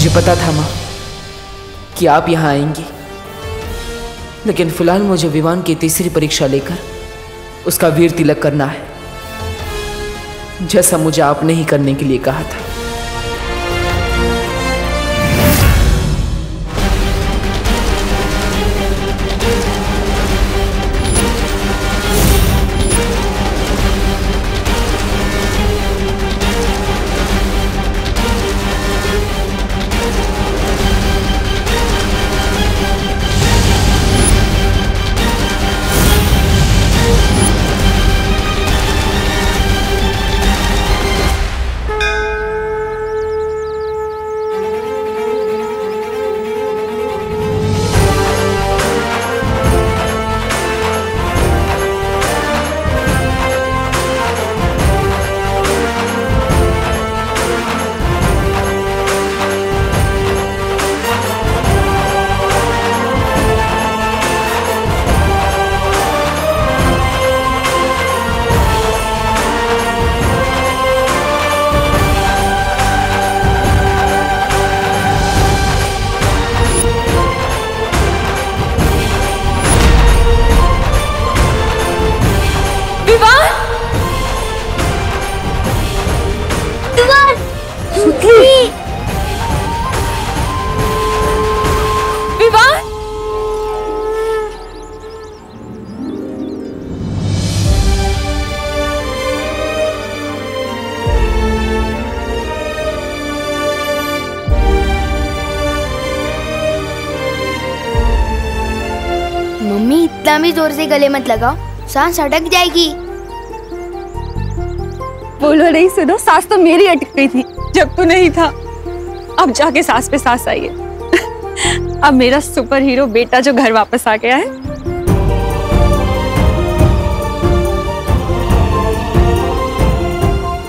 मुझे पता था माँ कि आप यहाँ आएंगी, लेकिन फिलहाल मुझे विवान की तीसरी परीक्षा लेकर उसका वीर तिलक करना है, जैसा मुझे आपने ही करने के लिए कहा था। इतना भी जोर से गले मत लगाओ, सांस अटक जाएगी। बोलो नहीं, सुनो, सांस तो मेरी अटक गई थी जब तू नहीं था। अब जाके सांस पे सांस आई है। अब मेरा सुपर हीरो बेटा जो घर वापस आ गया है।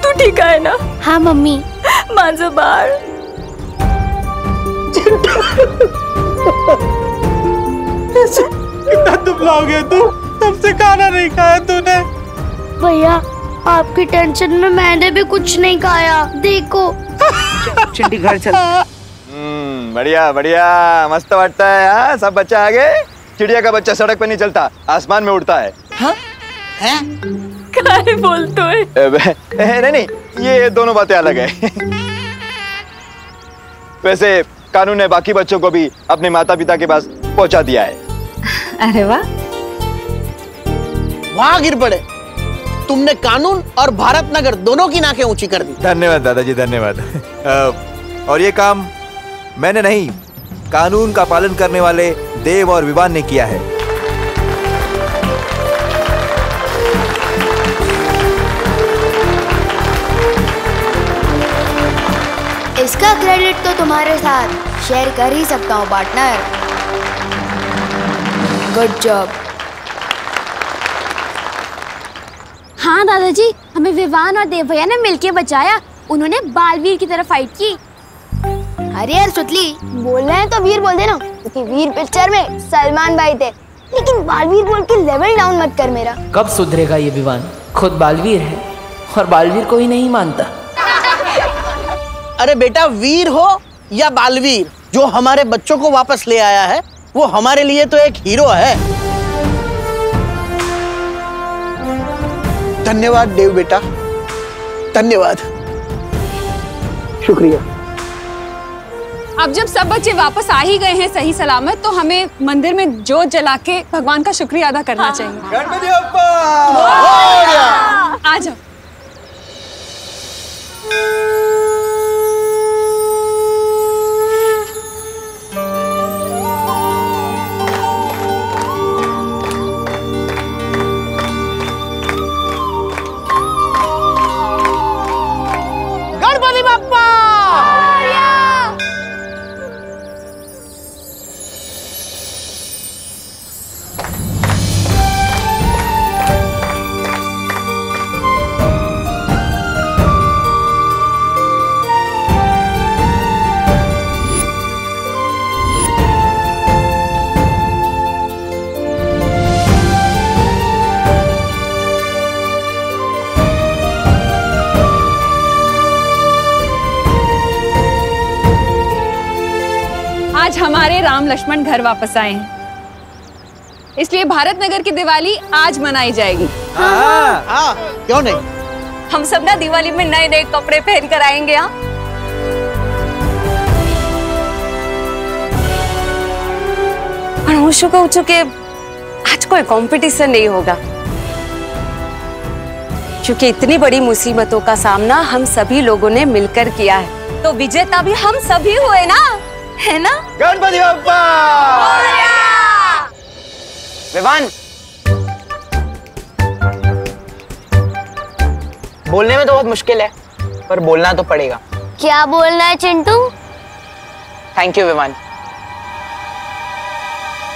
तू ठीक है ना? हाँ मम्मी। मांझो बाहर। कितना दुबला हो गया तू, तब से खाना नहीं खाया तूने। भैया आपकी टेंशन में मैंने भी कुछ नहीं खाया, देखो। चिंटी घर चल। बढ़िया बढ़िया, मस्त वाटता है। हाँ, सब बच्चा आ गए। चिड़िया का बच्चा सड़क पे नहीं चलता, आसमान में उड़ता है। हाँ? हैं? क्या बोलते हो? नहीं, ये दोनों बातें अलग है। वैसे कानून ने बाकी बच्चों को भी अपने माता पिता के पास पहुंचा दिया है। अरे वाह, वाह गिर पड़े, तुमने कानून और भारत नगर दोनों की नाकें ऊंची कर दी। धन्यवाद दादाजी, धन्यवाद। और ये काम मैंने नहीं, कानून का पालन करने वाले देव और विवान ने किया है। इसका क्रेडिट तो तुम्हारे साथ शेयर कर ही सकता हूँ पार्टनर। Good job. हाँ दादाजी, हमें विवान और देव भैया ने मिलके बचाया। उन्होंने बालवीर की तरह फाइट की। अरे यार सुतली, बोल रहे हैं तो वीर बोल देना, क्योंकि वीर पिक्चर में सलमान भाई थे। लेकिन बालवीर बोल के लेवल डाउन मत कर मेरा। कब सुधरेगा ये विवान? खुद बालवीर है और बालवीर को ही नहीं मानता। अरे बेटा, वीर हो या बालवीर, जो हमारे बच्चों को वापस ले आया है वो हमारे लिए तो एक हीरो है। धन्यवाद देव बेटा, धन्यवाद। शुक्रिया। अब जब सब बच्चे वापस आ ही गए हैं सही सलामत, तो हमें मंदिर में जोत जला के भगवान का शुक्रिया अदा करना चाहिए। गणपति बप्पा! आ जाओ। गणपति बप्पा! हमारे राम लक्ष्मण घर वापस आए हैं, इसलिए भारत नगर की दिवाली आज मनाई जाएगी। हाँ, क्यों नहीं? हम सब ना दिवाली में नए नए कपड़े पहन कर आएंगे। हाँ, और होशो को चुके आज कोई कंपटीशन नहीं होगा, क्योंकि इतनी बड़ी मुसीबतों का सामना हम सभी लोगों ने मिलकर किया है, तो विजेता भी हम सभी हुए ना, है ना? गणपति बप्पा! विवान, बोलने में तो बहुत मुश्किल है, पर बोलना तो पड़ेगा। क्या बोलना है Chintu? Thank you Vivaan.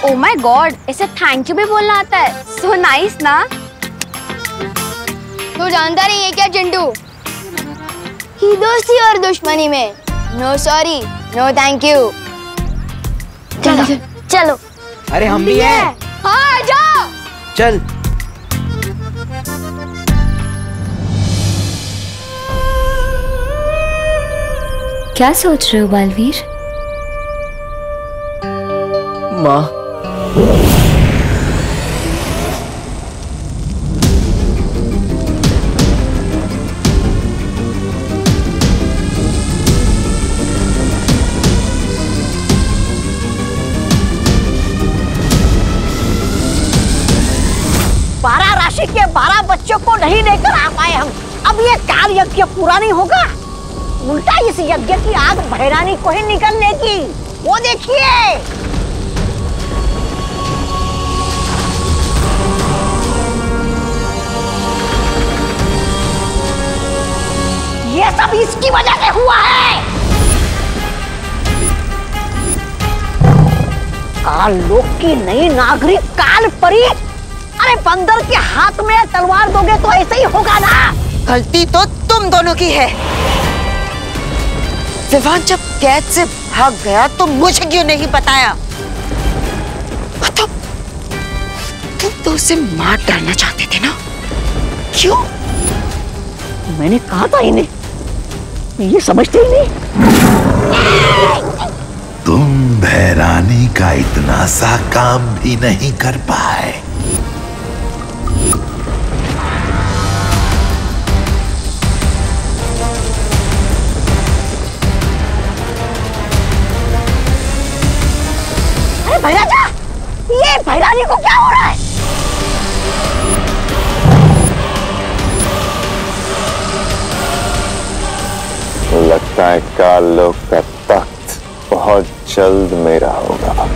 Oh my god, ऐसे थैंक यू भी बोलना आता है? सो नाइस ना। तू जानता नहीं है क्या चिंटू कि दोस्ती और दुश्मनी में no sorry no thank you. चलो चलो। अरे हम भी हैं। हाँ जाओ। चल। क्या सोच रहे हो बालवीर? माँ, बारह राशि के 12 बच्चों को नहीं लेकर आ पाए हम। अब ये काल यज्ञ पूरा नहीं होगा, उल्टा इस यज्ञ की आग भैरानी को ही निकलने की। वो देखिए, ये सब इसकी वजह से हुआ है। काल लोक की नई नागरिक काल परी, अरे बंदर के हाथ में तलवार दोगे तो ऐसे ही होगा ना। गलती तो तुम दोनों की है। विवान जब कैद से भाग गया तो मुझे क्यों नहीं बताया? तो तुम तो उसे मार डालना चाहते थे ना? क्यों? मैंने कहा था इन्हें, ये समझते ही नहीं। तुम भैरानी का इतना सा काम भी नहीं कर पाए। अरे भैराजा, ये भैरानी को क्या हो रहा है? लगता है काल लोक का तख्त बहुत जल्द मेरा होगा।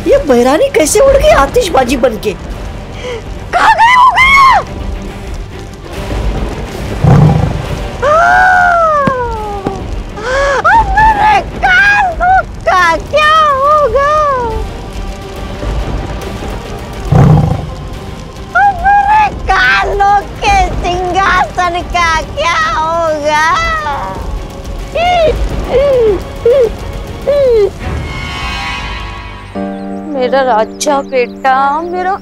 ये भैरानी कैसे उड़ गई आतिशबाजी बनके? कहाँ गए हो गया? अब मेरे कानों का क्या होगा? अब मेरे कानों के सिंहासन का क्या होगा? मेरा राजा बेटा, मेरा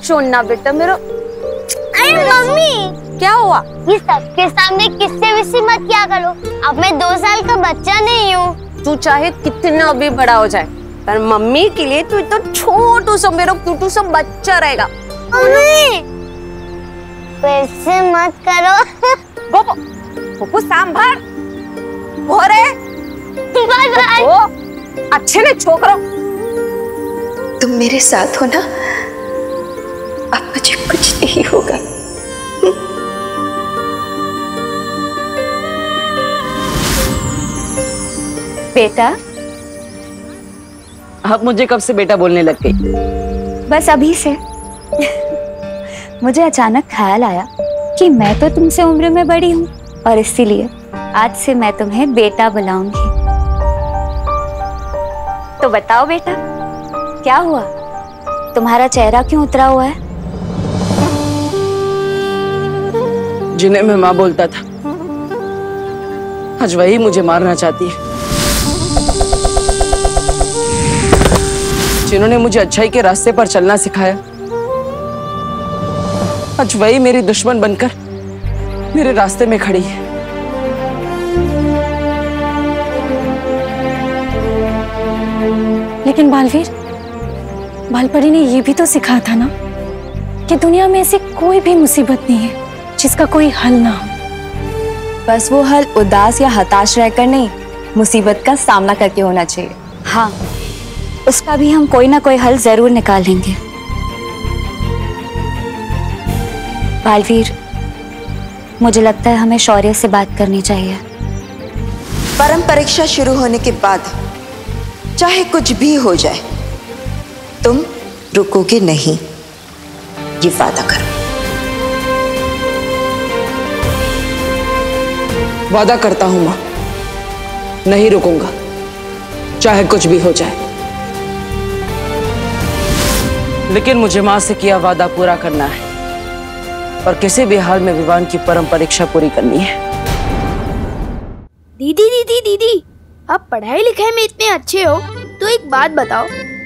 सोना बेटा, मेरा। अरे मम्मी, क्या हुआ? ये सबके सामने किस्से विस्से मत किया करो। अब मैं 2 साल का बच्चा नहीं हूँ। तू चाहे कितना भी बड़ा हो जाए, पर मम्मी के लिए तू तो छोटू सा मेरा क्यूटू सा बच्चा रहेगा। मम्मी, वैसे मत करो। गोपो, गोपो सांभर, भोरे, बाय बाय। अच्छे ने छोकरो। तुम मेरे साथ हो ना, अब मुझे कुछ नहीं होगा। बेटा, अब मुझे कब से बेटा बोलने लग गई? बस अभी से। मुझे अचानक ख्याल आया कि मैं तो तुमसे उम्र में बड़ी हूँ, और इसीलिए आज से मैं तुम्हें बेटा बुलाऊंगी। तो बताओ बेटा, क्या हुआ? तुम्हारा चेहरा क्यों उतरा हुआ है? जिन्हें मैं माँ बोलता था, आज वही मुझे मारना चाहती है। जिन्होंने मुझे अच्छाई के रास्ते पर चलना सिखाया, आज वही मेरी दुश्मन बनकर मेरे रास्ते में खड़ी है। लेकिन बालवीर, बालपरी ने ये भी तो सिखाया था ना कि दुनिया में ऐसी कोई भी मुसीबत नहीं है जिसका कोई हल ना हो। बस वो हल उदास या हताश रहकर नहीं, मुसीबत का सामना करके होना चाहिए। हाँ, उसका भी हम कोई ना कोई हल जरूर निकालेंगे। बालवीर, मुझे लगता है हमें शौर्य से बात करनी चाहिए। परम परीक्षा शुरू होने के बाद चाहे कुछ भी हो जाए, तुम रुकोगे नहीं, ये वादा करो। वादा करता हूं मां, नहीं रुकूंगा, चाहे कुछ भी हो जाए। लेकिन मुझे मां से किया वादा पूरा करना है और किसी भी हाल में विवान की परम परीक्षा पूरी करनी है। दीदी दीदी दीदी, आप पढ़ाई लिखाई में इतने अच्छे हो तो एक बात बताओ,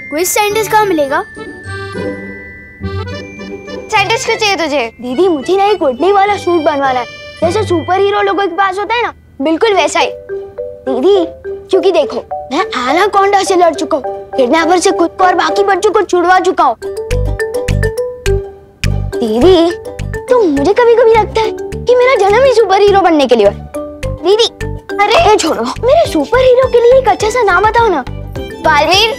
क्विज साइंटिस्ट कहाँ मिलेगा? साइंटिस्ट क्यों चाहिए तुझे? दीदी मुझे ना एक उड़ने वाला सूट बनवाना है, जैसे सुपर हीरो लोगों के पास होता है ना, बिल्कुल वैसा ही। दीदी क्योंकि देखो, मैं एनाकोंडा से लड़ चुका हूँ, किडनैपर से खुद को और बाकी बच्चों को छुड़वा चुका हूँ। दीदी तो मुझे कभी कभी लगता है कि मेरा जन्म ही सुपर हीरो बनने के लिए है। दीदी अरे छोड़ो, मेरे सुपर हीरो के लिए एक अच्छा सा नाम बताओ ना। बालवीर,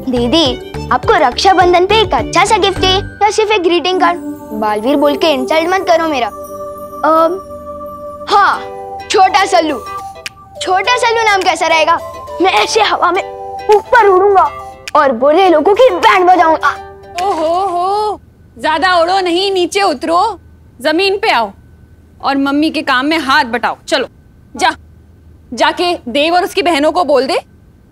दीदी आपको रक्षाबंधन पे एक अच्छा सा गिफ्ट चाहिए या सिर्फ एक ग्रीटिंग कार्ड? बालवीर बोल के इंसल्ट मत करो मेरा। हाँ, छोटा सल्लू। छोटा सल्लू नाम कैसा रहेगा? मैं ऐसे हवा में ऊपर उड़ूंगा और बुरे लोगों की बैंड बजाऊंगा। ओहो, ज्यादा उड़ो नहीं, नीचे उतरो, जमीन पे आओ और मम्मी के काम में हाथ बटाओ। चलो जाके देव और उसकी बहनों को बोल दे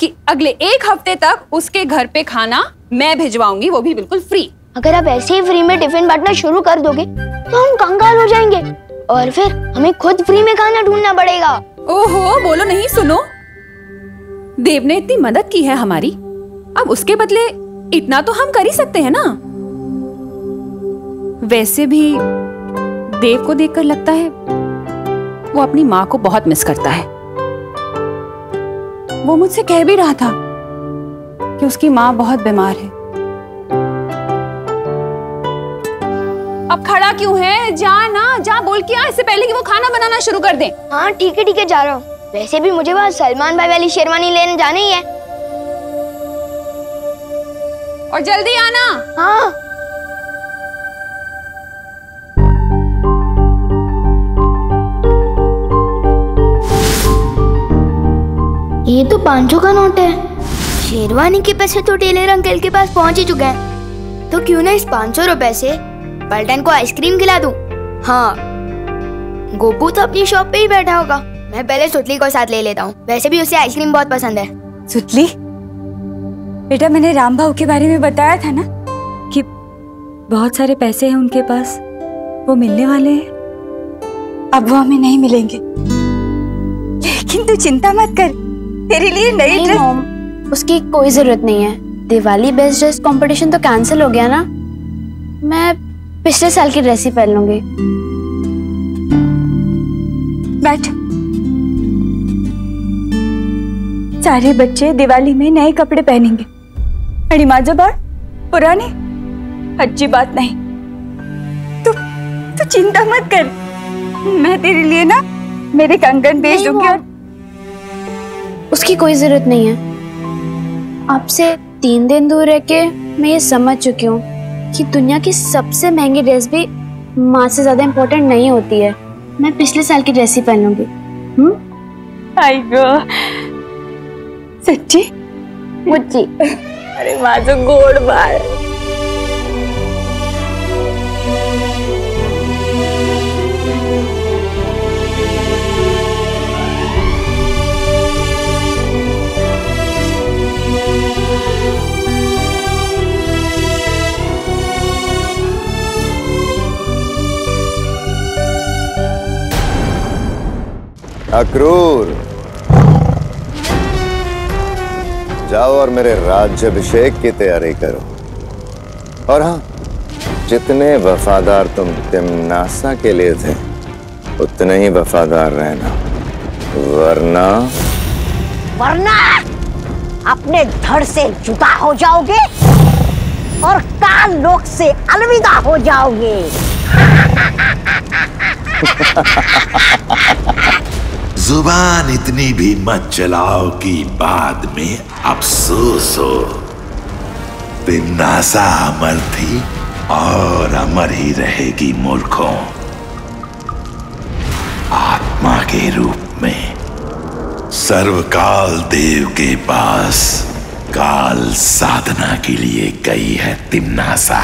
कि अगले 1 हफ्ते तक उसके घर पे खाना मैं भिजवाऊंगी, वो भी बिल्कुल फ्री। अगर आप ऐसे ही फ्री में टिफिन बांटना शुरू कर दोगे तो हम कंगाल हो जाएंगे और फिर हमें खुद फ्री में खाना ढूंढना पड़ेगा। ओहो, बोलो नहीं, सुनो, देव ने इतनी मदद की है हमारी, अब उसके बदले इतना तो हम कर ही सकते हैं ना। वैसे भी देव को देखकर लगता है वो अपनी माँ को बहुत मिस करता है। वो मुझसे कह भी रहा था कि उसकी माँ बहुत बीमार है। अब खड़ा क्यों है? जा बोल के आ, इससे पहले कि वो खाना बनाना शुरू कर दे। हाँ ठीक है जा रहा हूँ। वैसे भी मुझे वहाँ सलमान भाई वाली शेरवानी लेने जाना ही है। और जल्दी आना। हाँ। ये तो 500 का नोट है। शेरवानी के पैसे तो टेलर अंकल के पास पहुंच ही चुके हैं, तो क्यों ना इस 500 रुपए से पलटन को आइसक्रीम खिला दूं। हाँ, गोपू तो अपनी शॉप पे ही बैठा होगा, मैं पहले सुतली को साथ ले लेता हूँ, वैसे भी उसे आइसक्रीम बहुत पसंद है। सुतली बेटा, मैंने राम भाऊ के बारे में बताया था ना कि बहुत सारे पैसे हैं उनके पास, वो मिलने वाले हैं। अब वो हमें नहीं मिलेंगे, लेकिन तू चिंता मत कर, तेरे लिए नई ड्रेस। उसकी कोई जरूरत नहीं है। दिवाली बेस्ट ड्रेस कंपटीशन तो कैंसिल हो गया ना, मैं पिछले साल की ड्रेस ही पहन लूंगी। बैठ। सारे बच्चे दिवाली में नए कपड़े पहनेंगे, अड़ी माजबार पुराने अच्छी बात नहीं। तू चिंता मत कर, मैं तेरे लिए ना मेरे कंगन भेज दूंगी। और उसकी कोई जरूरत नहीं है। आपसे 3 दिन दूर रह के मैं ये समझ चुकी हूँ कि दुनिया की सबसे महंगी ड्रेस भी माँ से ज्यादा इम्पोर्टेंट नहीं होती है। मैं पिछले साल की ड्रेस ही पहन लूंगी। आई गो, सच्ची मुच्ची। अरे माझं गोड बाळ। अक्रूर, जाओ और मेरे राज्याभिषेक की तैयारी करो। और हाँ, जितने वफादार तुम तिम्नासा के लिए थे उतने ही वफादार रहना, वरना अपने धड़ से जुदा हो जाओगे और काल लोक से अलविदा हो जाओगे। जुबान इतनी भी मत चलाओ कि बाद में अफसोस हो। तिम्नासा अमर थी और अमर ही रहेगी मूर्खों। आत्मा के रूप में सर्वकाल देव के पास काल साधना के लिए गई है तिम्नासा।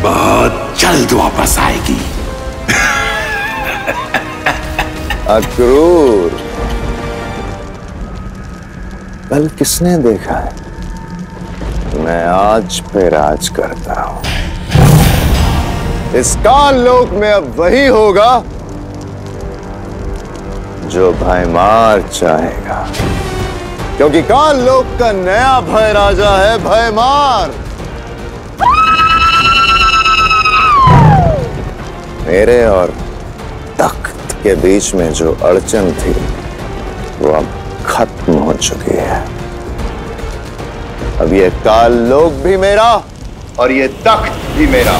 बहुत जल्द वापस आएगी। अक्रूर, कल किसने देखा है? मैं आज पे राज करता हूं। इस काल लोक में अब वही होगा जो भयमार चाहेगा, क्योंकि काल लोक का नया भय राजा है भयमार। मेरे और तख्त के बीच में जो अड़चन थी वो अब खत्म हो चुकी है। अब ये काल लोक भी मेरा और ये तख्त भी मेरा।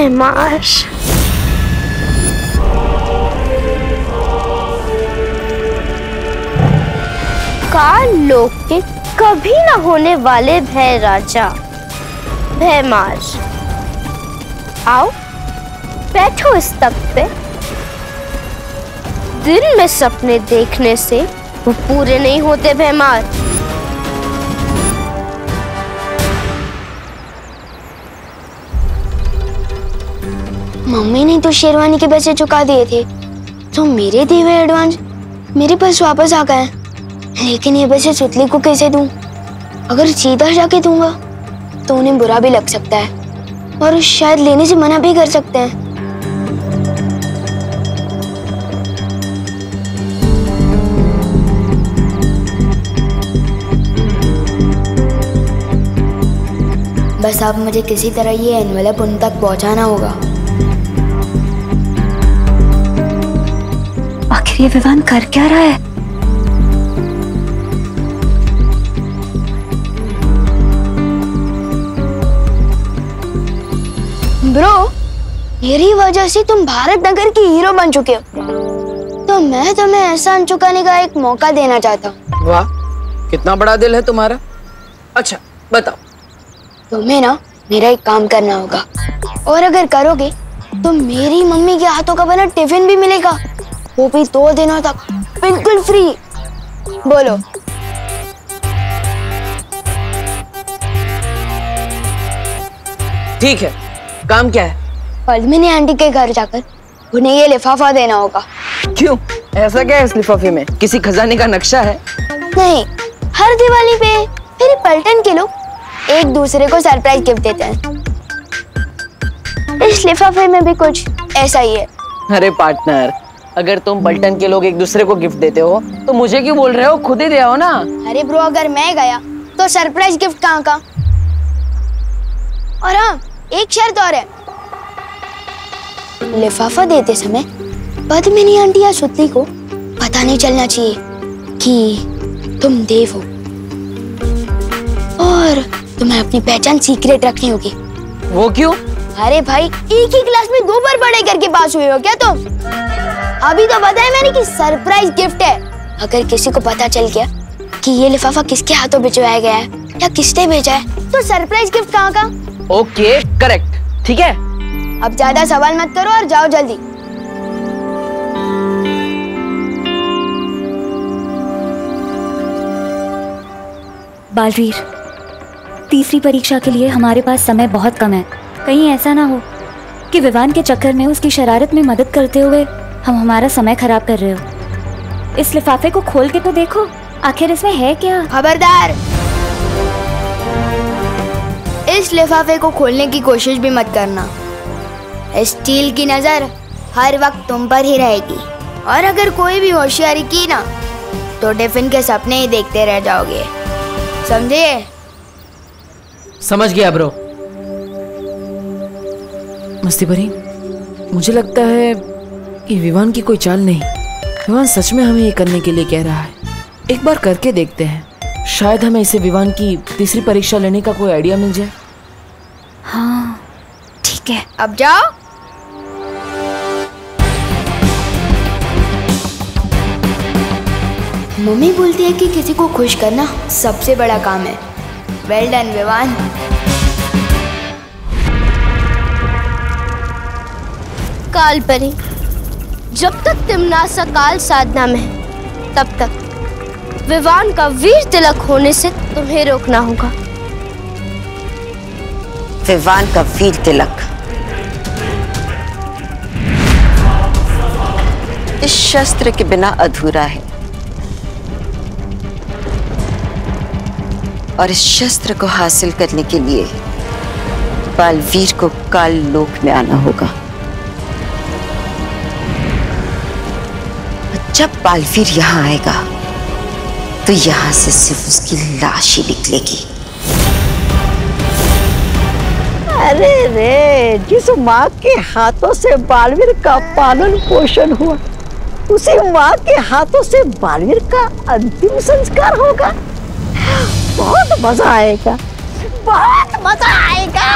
मार्श, काल लोक के कभी न होने वाले भय राजा भय मार्श, आओ बैठो इस तख्त पे। दिन में सपने देखने से वो पूरे नहीं होते भयमार। मम्मी ने तो शेरवानी के पैसे चुका दिए थे, तो मेरे दिए हुए एडवांस मेरे पास वापस आ गए। लेकिन ये पैसे सुतली को कैसे दूं? अगर सीधा जाके दूंगा तो उन्हें बुरा भी लग सकता है और शायद लेने से मना भी कर सकते हैं। बस अब मुझे किसी तरह ये एनवेलप उन तक पहुंचाना होगा। आखिर ये विवान कर क्या रहा है? ब्रो, मेरी वजह से तुम भारत नगर की हीरो बन चुके हो, तो मैं तुम्हें एहसान चुकाने का एक मौका देना चाहता हूँ। वाह, कितना बड़ा दिल है तुम्हारा। अच्छा बताओ। तुम्हें ना मेरा एक काम करना होगा, और अगर करोगे तो मेरी मम्मी के हाथों का बना टिफिन भी मिलेगा, वो भी 2 दिनों तक बिल्कुल फ्री। बोलो। ठीक है, काम क्या है? पद्मिनी आंटी के घर जाकर उन्हें ये लिफाफा देना होगा। क्यों? ऐसा क्या है इस लिफाफे में? किसी खजाने का नक्शा है? नहीं, हर दिवाली पे मेरे पलटन के लोग एक दूसरे को सरप्राइज गिफ्ट देते हैं। इस लिफाफे में भी कुछ ऐसा ही है। अरे पार्टनर, अगर तुम पलटन के लोग एक दूसरे को गिफ्ट देते हो तो मुझे क्यों बोल रहे हो? खुद ही दे आओ ना। अरे ब्रो, अगर मैं गया तो सरप्राइज गिफ्ट कहाँ का? और हाँ, एक शर्त और है, लिफाफा देते समय पद्मिनी आंटी या सुतली को पता नहीं चलना चाहिए कि तुम देव हो, और तुम्हें अपनी पहचान सीक्रेट रखनी होगी। वो क्यों? अरे भाई, एक ही क्लास में 2 बार पढ़ाई करके पास हुए हो क्या तुम? अभी तो बताया मैंने कि सरप्राइज गिफ्ट है। अगर किसी को पता चल गया कि ये लिफाफा किसके हाथों भिजवाया गया है या किसने भेजा है, तो सरप्राइज गिफ्ट कहाँ का? ओके, करेक्ट, ठीक है। अब ज्यादा सवाल मत करो और जाओ जल्दी। बालवीर, तीसरी परीक्षा के लिए हमारे पास समय बहुत कम है। कहीं ऐसा ना हो कि विवान के चक्कर में उसकी शरारत में मदद करते हुए हम हमारा समय खराब कर रहे हो। इस लिफाफे को खोल के तो देखो, आखिर इसमें है क्या? खबरदार, इस लिफाफे को खोलने की कोशिश भी मत करना। स्टील की नजर हर वक्त तुम पर ही रहेगी, और अगर कोई भी होशियारी की ना तो टिफिन के सपने ही देखते रह जाओगे, समझे? समझ गया ब्रो। मस्ती भरी, मुझे लगता है कि विवान की कोई चाल नहीं। विवान सच में हमें ये करने के लिए कह रहा है। एक बार करके देखते हैं, शायद हमें इसे विवान की तीसरी परीक्षा लेने का कोई आइडिया मिल जाए। हाँ ठीक है, अब जाओ। मम्मी बोलती है कि किसी को खुश करना सबसे बड़ा काम है। Well done Vivaan. काल परी, जब तक तिमनासा काल साधना में है तब तक विवान का वीर तिलक होने से तुम्हें रोकना होगा। विवान का वीर तिलक इस शस्त्र के बिना अधूरा है, और इस शस्त्र को हासिल करने के लिए बालवीर को काल लोक में आना होगा। जब बालवीर यहाँ आएगा तो यहाँ से सिर्फ उसकी लाश ही निकलेगी। अरे रे, जिस माँ के हाथों से बालवीर का पालन पोषण हुआ, उसी माँ के हाथों से बालवीर का अंतिम संस्कार होगा। बहुत मजा आएगा, बहुत मजा आएगा।